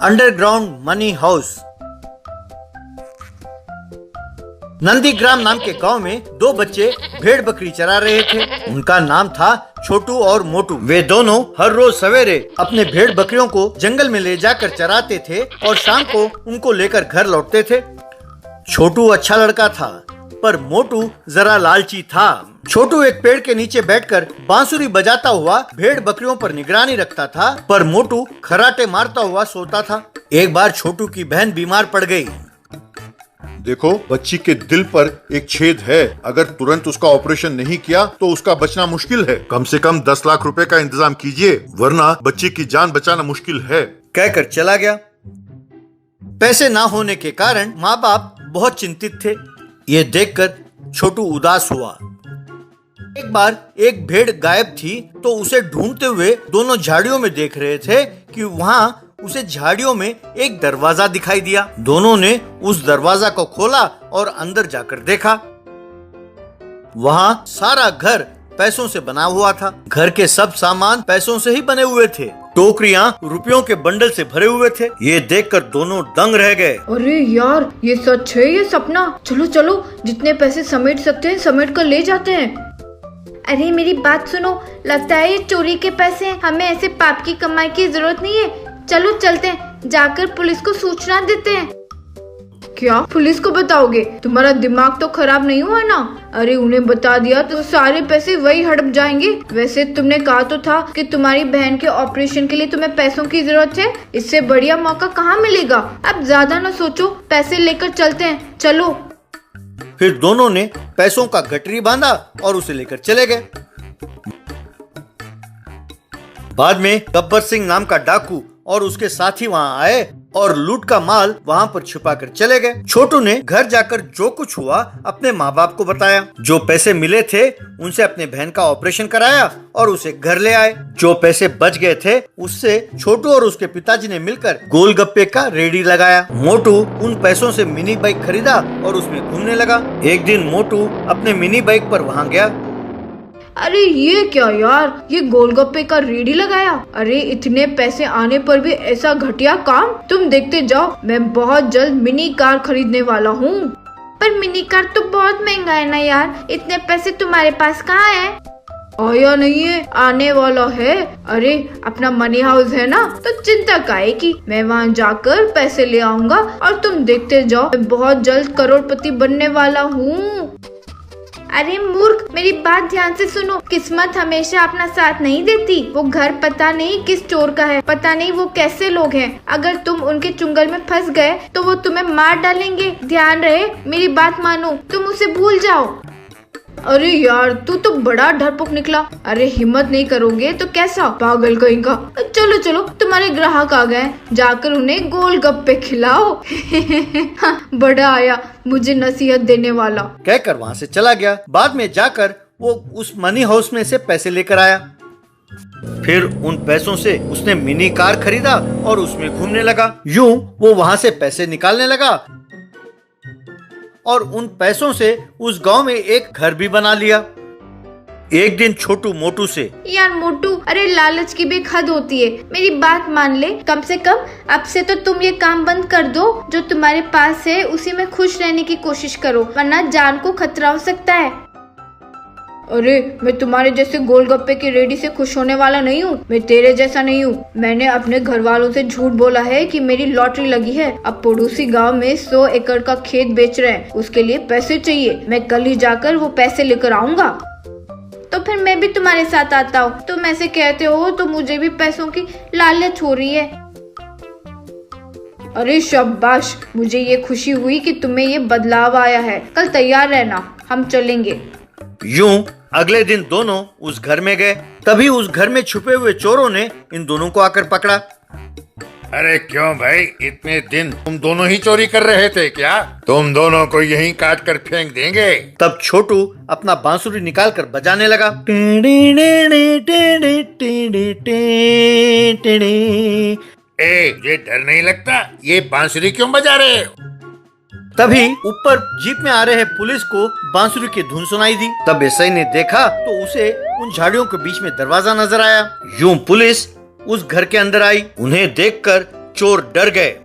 Underground money house. Nandigram नाम के गांव में दो बच्चे भेड़ बकरी चरा रहे थे। उनका नाम था छोटू और मोटू। वे दोनों हर रोज सवेरे अपने भेड़ बकरियों को जंगल में ले जाकर चराते थे और शाम को उनको लेकर घर लौटते थे। छोटू अच्छा लड़का था, पर मोटू जरा लालची था। छोटू एक पेड़ के नीचे बैठकर बांसुरी बजाता हुआ भेड़ बकरियों पर निगरानी रखता था, पर मोटू खराटे मारता हुआ सोता था। एक बार छोटू की बहन बीमार पड़ गई। देखो, बच्ची के दिल पर एक छेद है। अगर तुरंत उसका ऑपरेशन नहीं किया तो उसका बचना मुश्किल है। कम से कम 10 लाख रुपए का इंतजाम कीजिए, वरना बच्ची की जान बचाना मुश्किल है। कहकर चला गया। पैसे ना होने के कारण माँ बाप बहुत चिंतित थे। ये देखकर छोटू उदास हुआ। एक बार एक भेड़ गायब थी तो उसे ढूंढते हुए दोनों झाड़ियों में देख रहे थे कि वहाँ उसे झाड़ियों में एक दरवाजा दिखाई दिया। दोनों ने उस दरवाजा को खोला और अंदर जाकर देखा। वहाँ सारा घर पैसों से बना हुआ था। घर के सब सामान पैसों से ही बने हुए थे। टोकरियाँ रुपयों के बंडल से भरे हुए थे। ये देखकर दोनों दंग रह गए। अरे यार, ये सच है ये सपना? चलो चलो, जितने पैसे समेट सकते हैं समेट कर ले जाते हैं। अरे मेरी बात सुनो, लगता है ये चोरी के पैसे हैं। हमें ऐसे पाप की कमाई की जरूरत नहीं है। चलो चलते हैं, जाकर पुलिस को सूचना देते हैं। क्या पुलिस को बताओगे? तुम्हारा दिमाग तो खराब नहीं हुआ ना? अरे उन्हें बता दिया तो सारे पैसे वही हड़प जाएंगे। वैसे तुमने कहा तो था कि तुम्हारी बहन के ऑपरेशन के लिए तुम्हें पैसों की जरूरत है। इससे बढ़िया मौका कहाँ मिलेगा। अब ज्यादा न सोचो, पैसे लेकर चलते हैं, चलो। फिर दोनों ने पैसों का गठरी बांधा और उसे लेकर चले गए। बाद में गब्बर सिंह नाम का डाकू और उसके साथी वहाँ आए और लूट का माल वहाँ पर छुपा कर चले गए। छोटू ने घर जाकर जो कुछ हुआ अपने माँ बाप को बताया। जो पैसे मिले थे उनसे अपने बहन का ऑपरेशन कराया और उसे घर ले आए। जो पैसे बच गए थे उससे छोटू और उसके पिताजी ने मिलकर गोलगप्पे का रेडी लगाया। मोटू उन पैसों से मिनी बाइक खरीदा और उसमें घूमने लगा। एक दिन मोटू अपने मिनी बाइक पर वहाँ गया। अरे ये क्या यार, ये गोलगप्पे का रेडी लगाया? अरे इतने पैसे आने पर भी ऐसा घटिया काम। तुम देखते जाओ, मैं बहुत जल्द मिनी कार खरीदने वाला हूँ। पर मिनी कार तो बहुत महंगा है ना यार, इतने पैसे तुम्हारे पास कहाँ है? आया नहीं है, आने वाला है। अरे अपना मनी हाउस है ना, तो चिंता काहे की। मैं वहाँ जाकर पैसे ले आऊंगा और तुम देखते जाओ, मैं बहुत जल्द करोड़पति बनने वाला हूँ। अरे मूर्ख, मेरी बात ध्यान से सुनो। किस्मत हमेशा अपना साथ नहीं देती। वो घर पता नहीं किस चोर का है, पता नहीं वो कैसे लोग हैं। अगर तुम उनके चुंगल में फंस गए तो वो तुम्हें मार डालेंगे। ध्यान रहे, मेरी बात मानो, तुम उसे भूल जाओ। अरे यार, तू तो बड़ा डरपोक निकला। अरे हिम्मत नहीं करोगे तो कैसा, पागल कहीं का। चलो चलो, तुम्हारे ग्राहक आ गए, जाकर उन्हें गोलगप्पे खिलाओ। बड़ा आया मुझे नसीहत देने वाला। कहकर वहाँ से चला गया। बाद में जाकर वो उस मनी हाउस में से पैसे लेकर आया। फिर उन पैसों से उसने मिनी कार खरीदा और उसमें घूमने लगा। यूं वो वहाँ से पैसे निकालने लगा और उन पैसों से उस गांव में एक घर भी बना लिया। एक दिन छोटू मोटू से, यार मोटू, अरे लालच की भी एक हद होती है। मेरी बात मान ले, कम से कम अब से तो तुम ये काम बंद कर दो। जो तुम्हारे पास है उसी में खुश रहने की कोशिश करो, वरना जान को खतरा हो सकता है। अरे मैं तुम्हारे जैसे गोलगप्पे की रेडी से खुश होने वाला नहीं हूँ। मैं तेरे जैसा नहीं हूँ। मैंने अपने घर वालों से झूठ बोला है कि मेरी लॉटरी लगी है। अब पड़ोसी गांव में 100 एकड़ का खेत बेच रहे हैं, उसके लिए पैसे चाहिए। मैं कल ही जाकर वो पैसे लेकर आऊंगा। तो फिर मैं भी तुम्हारे साथ आता हूँ। तुम ऐसे कहते हो तो मुझे भी पैसों की लालच हो रही है। अरे शाबाश, मुझे ये खुशी हुई कि तुम्हें ये बदलाव आया है। कल तैयार रहना, हम चलेंगे। यूं अगले दिन दोनों उस घर में गए। तभी उस घर में छुपे हुए चोरों ने इन दोनों को आकर पकड़ा। अरे क्यों भाई, इतने दिन तुम दोनों ही चोरी कर रहे थे क्या? तुम दोनों को यहीं काट कर फेंक देंगे। तब छोटू अपना बांसुरी निकाल कर बजाने लगा। ये डर नहीं लगता? ये बांसुरी क्यों बजा रहे हो? तभी ऊपर जीप में आ रहे पुलिस को बांसुरी की धुन सुनाई दी। तब एसआई ने देखा तो उसे उन झाड़ियों के बीच में दरवाजा नजर आया। यूं पुलिस उस घर के अंदर आई। उन्हें देखकर चोर डर गए।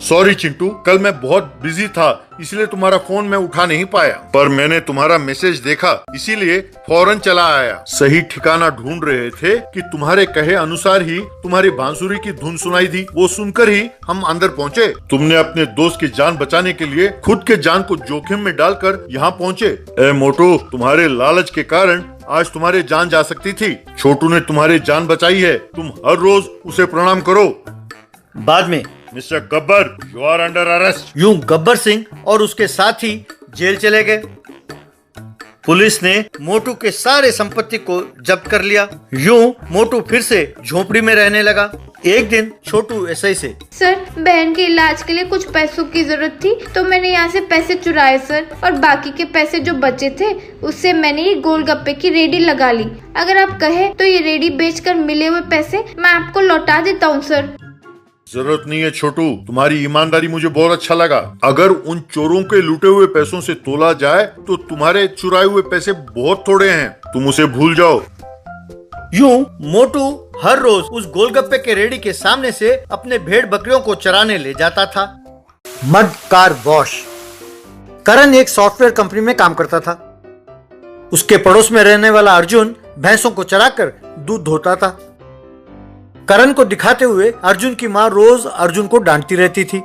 सॉरी चिंटू, कल मैं बहुत बिजी था इसलिए तुम्हारा फोन मैं उठा नहीं पाया, पर मैंने तुम्हारा मैसेज देखा इसीलिए फौरन चला आया। सही ठिकाना ढूंढ रहे थे कि तुम्हारे कहे अनुसार ही तुम्हारी बांसुरी की धुन सुनाई दी। वो सुनकर ही हम अंदर पहुंचे। तुमने अपने दोस्त की जान बचाने के लिए खुद के जान को जोखिम में डालकर यहाँ पहुंचे। ए मोटू, तुम्हारे लालच के कारण आज तुम्हारी जान जा सकती थी। छोटू ने तुम्हारी जान बचाई है, तुम हर रोज उसे प्रणाम करो। बाद में mister Gabbar, you are under arrest. यूं गब्बर सिंह और उसके साथी जेल चले गए। पुलिस ने मोटू के सारे संपत्ति को जब्त कर लिया। यूं मोटू फिर से झोपड़ी में रहने लगा। एक दिन छोटू एसआई से, सर, बहन के इलाज के लिए कुछ पैसों की जरूरत थी तो मैंने यहाँ से पैसे चुराए सर, और बाकी के पैसे जो बचे थे उससे मैंने ये गोलगप्पे की रेडी लगा ली। अगर आप कहे तो ये रेडी बेचकर मिले हुए पैसे मैं आपको लौटा देता हूँ सर। जरूरत नहीं है छोटू, तुम्हारी ईमानदारी मुझे बहुत अच्छा लगा। अगर उन चोरों के लूटे हुए पैसों से तोला जाए तो तुम्हारे चुराए हुए पैसे बहुत थोड़े हैं, तुम उसे भूल जाओ। यूं मोटू हर रोज उस गोलगप्पे के रेडी के सामने से अपने भेड़ बकरियों को चराने ले जाता था। Mud car wash. करण एक सॉफ्टवेयर कंपनी में काम करता था। उसके पड़ोस में रहने वाला अर्जुन भैंसों को चराकर दूध धोता था। करण को दिखाते हुए अर्जुन की माँ रोज अर्जुन को डांटती रहती थी।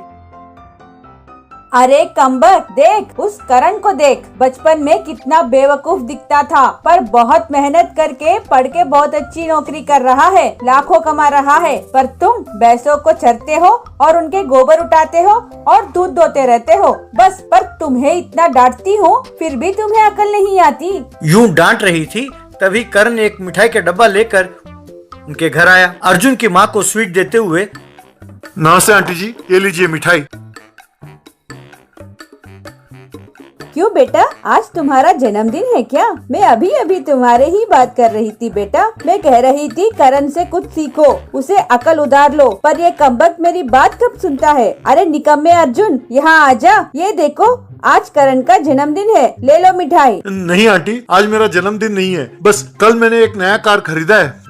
अरे कम्बर, देख उस करण को देख, बचपन में कितना बेवकूफ दिखता था, पर बहुत मेहनत करके पढ़ के बहुत अच्छी नौकरी कर रहा है, लाखों कमा रहा है। पर तुम भैंसों को चरते हो और उनके गोबर उठाते हो और दूध दोते रहते हो बस। पर तुम्हें इतना डांटती हूँ फिर भी तुम्हें अकल नहीं आती। यूं डांट रही थी तभी करण एक मिठाई का डब्बा लेकर उनके घर आया। अर्जुन की माँ को स्वीट देते हुए, नमस्ते आंटी जी, ये लीजिए मिठाई। क्यों बेटा, आज तुम्हारा जन्मदिन है क्या? मैं अभी अभी तुम्हारे ही बात कर रही थी बेटा। मैं कह रही थी करण से कुछ सीखो, उसे अकल उधार लो, पर ये कमबख्त मेरी बात कब सुनता है। अरे निकम्मे अर्जुन, यहाँ आजा, ये देखो आज करण का जन्मदिन है, ले लो मिठाई। नहीं आंटी, आज मेरा जन्मदिन नहीं है, बस कल मैंने एक नया कार खरीदा है।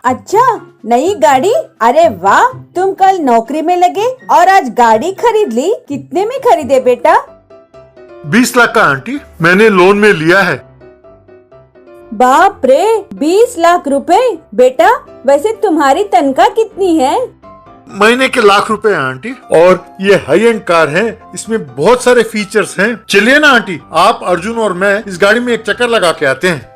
अच्छा, नई गाड़ी? अरे वाह, तुम कल नौकरी में लगे और आज गाड़ी खरीद ली। कितने में खरीदे बेटा? 20 लाख का आंटी, मैंने लोन में लिया है। बाप रे, 20 लाख रुपए? बेटा वैसे तुम्हारी तनख्वाह कितनी है? महीने के लाख रुपए हैं आंटी, और ये हाई एंड कार है, इसमें बहुत सारे फीचर्स हैं। चलिए ना आंटी, आप, अर्जुन और मैं इस गाड़ी में एक चक्कर लगा के आते हैं।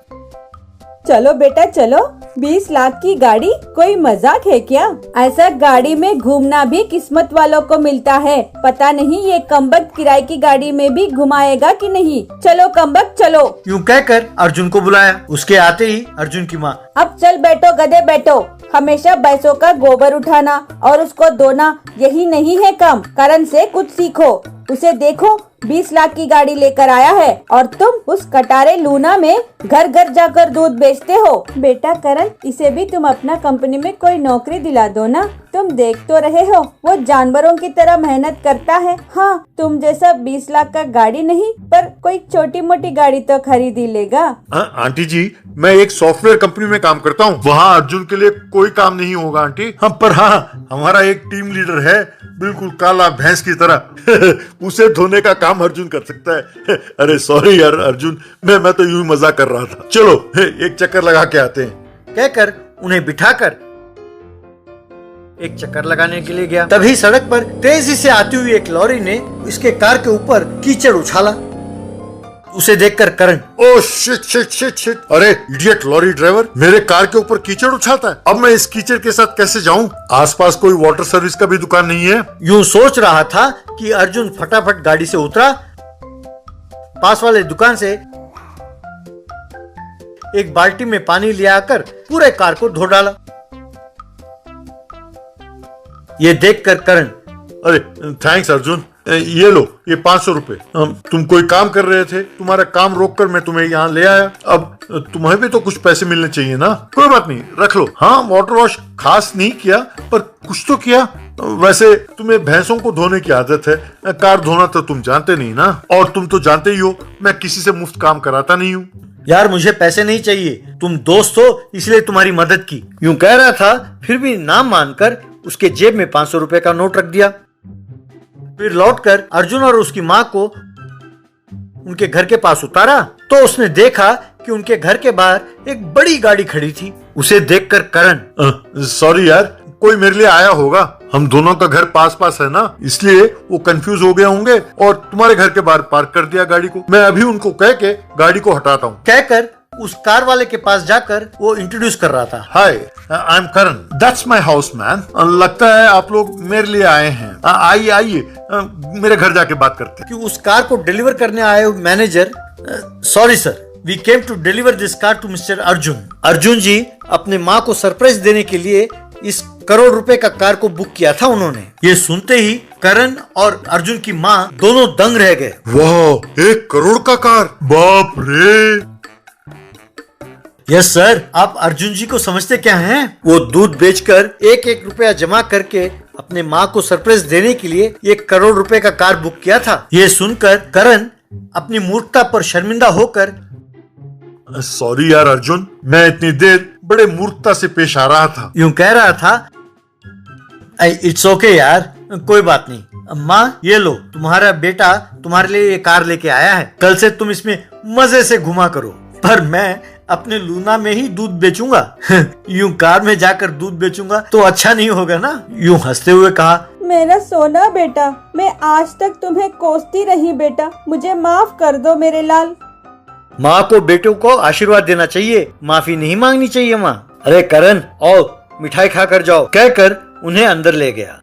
चलो बेटा चलो, 20 लाख की गाड़ी कोई मजाक है क्या? ऐसा गाड़ी में घूमना भी किस्मत वालों को मिलता है। पता नहीं ये कमबख्त किराए की गाड़ी में भी घुमाएगा कि नहीं। चलो कमबख्त चलो। यूं कहकर अर्जुन को बुलाया। उसके आते ही अर्जुन की माँ, अब चल बैठो गधे बैठो, हमेशा भैंसों का गोबर उठाना और उसको धोना यही नहीं है काम। करण से कुछ सीखो, उसे देखो 20 लाख की गाड़ी लेकर आया है और तुम उस कटारे लूना में घर घर जाकर दूध बेचते हो। बेटा करण, इसे भी तुम अपना कंपनी में कोई नौकरी दिला दो ना। तुम देख तो रहे हो वो जानवरों की तरह मेहनत करता है। हाँ, तुम जैसा 20 लाख का गाड़ी नहीं, पर कोई छोटी मोटी गाड़ी तो खरीद ही लेगा। आंटी जी, मैं एक सॉफ्टवेयर कंपनी में काम करता हूँ, वहाँ अर्जुन के लिए कोई काम नहीं होगा आंटी। पर हाँ, हमारा एक टीम लीडर है, बिल्कुल काला भैंस की तरह उसे धोने का काम अर्जुन कर सकता है। अरे सॉरी यार अर्जुन, मैं तो यूं ही मजाक कर रहा था। चलो एक चक्कर लगा के आते हैं। कहकर उन्हें बिठाकर एक चक्कर लगाने के लिए गया। तभी सड़क पर तेजी से आती हुई एक लॉरी ने इसके कार के ऊपर कीचड़ उछाला। उसे देखकर Karan, oh shit shit shit shit, अरे इडियट लॉरी ड्राइवर, मेरे कार के ऊपर कीचड़ उछालता है। अब मैं इस कीचड़ के साथ कैसे जाऊं? आसपास कोई वाटर सर्विस का भी दुकान नहीं है। यूं सोच रहा था कि अर्जुन फटाफट गाड़ी से उतरा, पास वाले दुकान से एक बाल्टी में पानी ले आकर पूरे कार को धो डाला। ये देखकर करण, अरे थैंक्स अर्जुन, ये लो ये 500 रुपए। तुम कोई काम कर रहे थे, तुम्हारा काम रोककर मैं तुम्हें यहाँ ले आया। अब तुम्हें भी तो कुछ पैसे मिलने चाहिए ना। कोई बात नहीं, रख लो। हाँ, वाटर वॉश खास नहीं किया, पर कुछ तो किया। वैसे तुम्हें भैंसों को धोने की आदत है, कार धोना तो तुम जानते नहीं ना। और तुम तो जानते ही हो मैं किसी से मुफ्त काम कराता नहीं हूँ। यार मुझे पैसे नहीं चाहिए, तुम दोस्त हो इसलिए तुम्हारी मदद की। यूं कह रहा था, फिर भी ना मानकर उसके जेब में 500 रुपए का नोट रख दिया। फिर लौटकर अर्जुन और उसकी माँ को उनके घर के पास उतारा तो उसने देखा कि उनके घर के बाहर एक बड़ी गाड़ी खड़ी थी। उसे देखकर करण, सॉरी यार, कोई मेरे लिए आया होगा। हम दोनों का घर पास पास है ना, इसलिए वो कंफ्यूज हो गए होंगे और तुम्हारे घर के बाहर पार्क कर दिया गाड़ी को। मैं अभी उनको कह के गाड़ी को हटाता हूँ। कहकर उस कार वाले के पास जाकर वो इंट्रोड्यूस कर रहा था। Hi, I am Karan, that's my house man. लगता है आप लोग मेरे लिए आए हैं। आइए आइए, मेरे घर जाके बात करते हैं। कि उस कार को डिलीवर करने आए manager, sorry sir, we came to deliver this car to mister Arjun. Arjun ji अपने माँ को सरप्राइज देने के लिए इस करोड़ रुपए का कार को बुक किया था उन्होंने। ये सुनते ही करण और अर्जुन की माँ दोनों दंग रह गए। वाह, 1 करोड़ का कार, बाप रे। यस सर, आप अर्जुन जी को समझते क्या हैं? वो दूध बेचकर 1-1 रुपया जमा करके अपने माँ को सरप्राइज देने के लिए 1 करोड़ रुपए का कार बुक किया था। ये सुनकर करण अपनी मूर्खता पर शर्मिंदा होकर, सॉरी यार अर्जुन, मैं इतनी देर बड़े मूर्खता से पेश आ रहा था। यूं कह रहा था, इट्स ओके यार, कोई बात नहीं। माँ ये लो, तुम्हारा बेटा तुम्हारे लिए ये कार लेके आया है, कल से तुम इसमें मजे से घुमा करो। पर मैं अपने लूना में ही दूध बेचूंगा। यूं कार में जाकर दूध बेचूंगा तो अच्छा नहीं होगा ना? यूं हंसते हुए कहा, मेरा सोना बेटा, मैं आज तक तुम्हें कोसती रही बेटा, मुझे माफ कर दो मेरे लाल। माँ को बेटों को आशीर्वाद देना चाहिए, माफी नहीं मांगनी चाहिए माँ। अरे करण, आओ मिठाई खा कर जाओ, कहकर उन्हें अंदर ले गया।